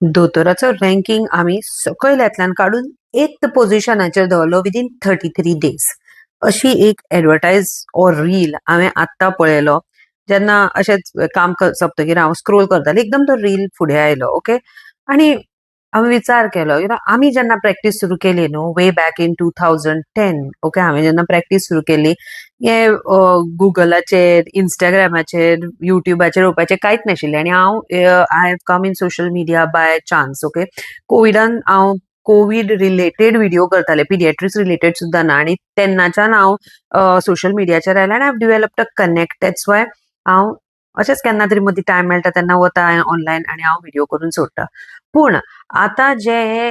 दोतोराचो ranking आमी सकयल्यांतल्यान काडून 8th पोझिशनाचेर दवरलो विदीन 33 days. अशी एक एडवर्टायज ऑर रील हांवें आत्तां पळयलो. जेन्ना अशेंच काम सोंपतकीर हांव स्क्रोल करतालें, एकदम तो रील फुडें आयलो. ओके, आनी हांवें विचार केलो, आमी जेन्ना प्रॅक्टीस सुरू केली न्हू, वे बॅक इन 2010. ओके, हांवें जेन्ना प्रॅक्टीस सुरू केली, हे गुगलाचेर, इंस्टाग्रामाचेर, युट्यूबाचेर येवपाचें कांयच नाशिल्लें. आनी हांव I have come in social media by chance. Okay, कोविडान हांव कोविड रिलेटेड व्हिडिओ करताले, पिडियाट्रिक्स रिलेटेड सुद्दां ना. आनी तेन्नाच्यान हांव सोशल मिडियाचेर आयलें आनी हांव developed a connect. That's why हांव अशेंच केन्ना तरी मदीं टायम मेळटा तेन्ना वता ऑनलायन आनी हांव व्हिडिओ करून सोडटा. पूण आतां जे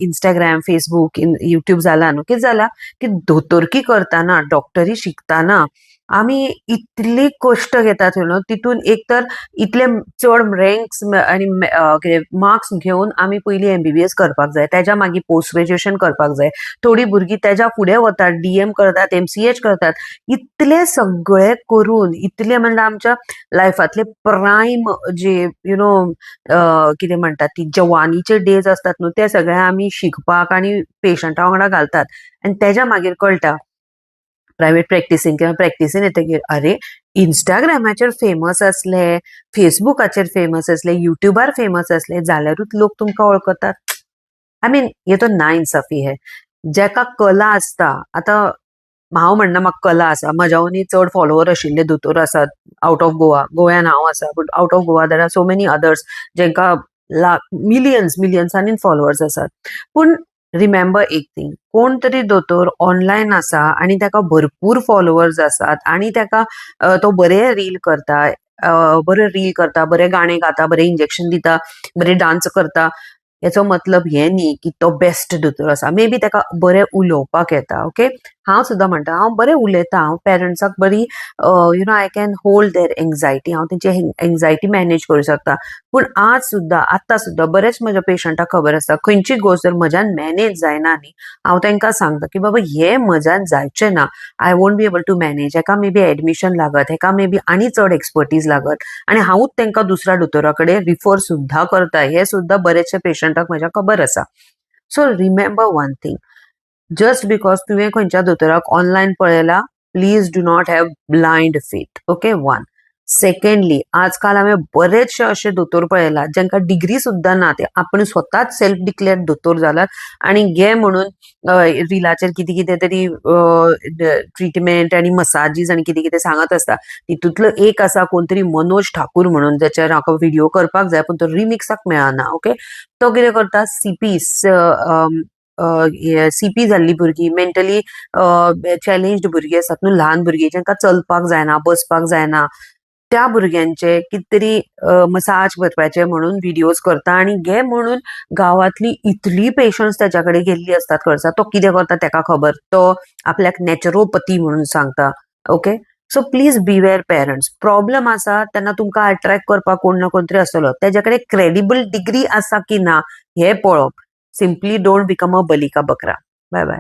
इंस्टाग्राम, फेसबूक, युट्यूब जाला न्हू, कितें जाला की दोतोरकी करतना, डॉक्टरी शिकतना आमी इतली कश्ट घेतात तितून एक तर इतले चड रँक्स आनी मार्क्स घेवन आमी पयलीं MBBS करपाक जाय, तेज्या मागीर पोस्ट ग्रॅज्युएशन करपाक जाय. थोडी भुरगीं तेज्या फुडें वतात, DM करतात, MCH करतात. इतले सगळे करून इतले म्हणजे आमच्या लायफातले प्रायम जे कितें म्हणटात ती जवानीचे डेज असतात न्हू, ते सगळे आमी शिकपाक आनी पेशंटा वांगडा घालतात. आनी तेज्या मागीर कळटा प्रायवेट प्रॅक्टिसीन किंवा प्रॅक्टिसीन येतकीर अरे इंस्टाग्रामाचेर फेमस असले, फेसबुकाचेर फेमस असले, युट्यूबार फेमस असले जाल्यारूच लोक तुमकां वळखतात. आय मीन हे तो नाइन्साफी हे. जेका कला आसता, आतां हांव म्हणना म्हाका कला आसा, म्हज्यावनी चड फॉलोवर आशिल्ले दोतोर आसात आउट ऑफ गोवा. गोव्यान हांव आसा, but out of Goa there are so many others जेंका मिलियन्सांनी फॉलोवर्स आसात. पूण रिमेंबर एक थिंग, कोण तरी दोतोर ऑनलायन आसा आनी ताका भरपूर फॉलोवर्स आसात आनी ताका तो बरे रील करता, बरे गाणे गाता, बरे इंजेक्शन दिता, बरे डान्स करता, याचो मतलब हे न्ही की तो बेस्ट दोतोर आसा. मे बी ताका बरें उलोवपाक येता. ओके, हांव सुद्दां म्हणटा हांव बरें उलयता, हांव पेरंट्साक बरी I can hold their anxiety, हांव तेंची एंग्जायटी मॅनेज करूं शकता. पूण आत्तां सुद्दां बरेच म्हज्या पेशंटाक खबर आसता खंयची गोष्ट जर म्हज्यान मॅनेज जायना न्ही, हांव तांकां सांगता की बाबा हे म्हज्यान जायचें ना, I won't be able to manage. हेका मे बी एडमिशन लागत, हेका मे बी आनी चड एक्सपर्टीज लागत, आनी हांवूच तांकां दुसऱ्या दोतोरा कडेन रिफर सुद्दां करता. हे सुद्दां बरेचशे पेशंटाक म्हज्या खबर आसा. So remember one thing, just because तुवें खंयच्या दोतोराक ऑनलायन पळयला, please do not have blind faith. Okay, one. Secondly, आजकाल हांवें बरेचशे अशे दोतोर पळयला जेंकां डिग्री सुद्दां ना, ते आपण स्वताच सेल्फ डिक्लेअर्ड दोतोर जाल्यात आनी घे म्हणून रिलाचेर कितें कितें तरी ट्रिटमेंट आनी मसाजीस आनी कितें कितें सांगत आसता. तितूंतलो एक आसा कोण तरी मनोज ठाकूर म्हणून, जाचेर हाका व्हिडिओ करपाक जाय पूण तो रिमिक्साक मेळना. ओके, तो कितें करता, CP जाल्ली भुरगीं, मेंटली चॅलेंज्ड भुरगीं आसात न्हू, ल्हान भुरगीं जेंकां चलपाक जायना, बसपाक जायना, त्या भुरग्यांचे कितें मसाज करपाचे म्हणून व्हिडिओज करता. आनी घे म्हणून गांवांतली इतली पेशंट्स त्याच्या कडेन गेल्ली असतात खर्चा, तो कितें करता तेका खबर, तो आपल्याक नॅचरोपॅथी म्हणून सांगता. Okay, so please बिवेअर parents. Problem आसा तेन्ना तुमकां अट्रॅक्ट करपाक कोण ना कोण तरी आसतलो, तेज्या कडेन क्रेडिबल डिग्री आसा की ना हें पळोवप. सिम्पली डोंट बिकम अ बलिका बकरा. Bye bye.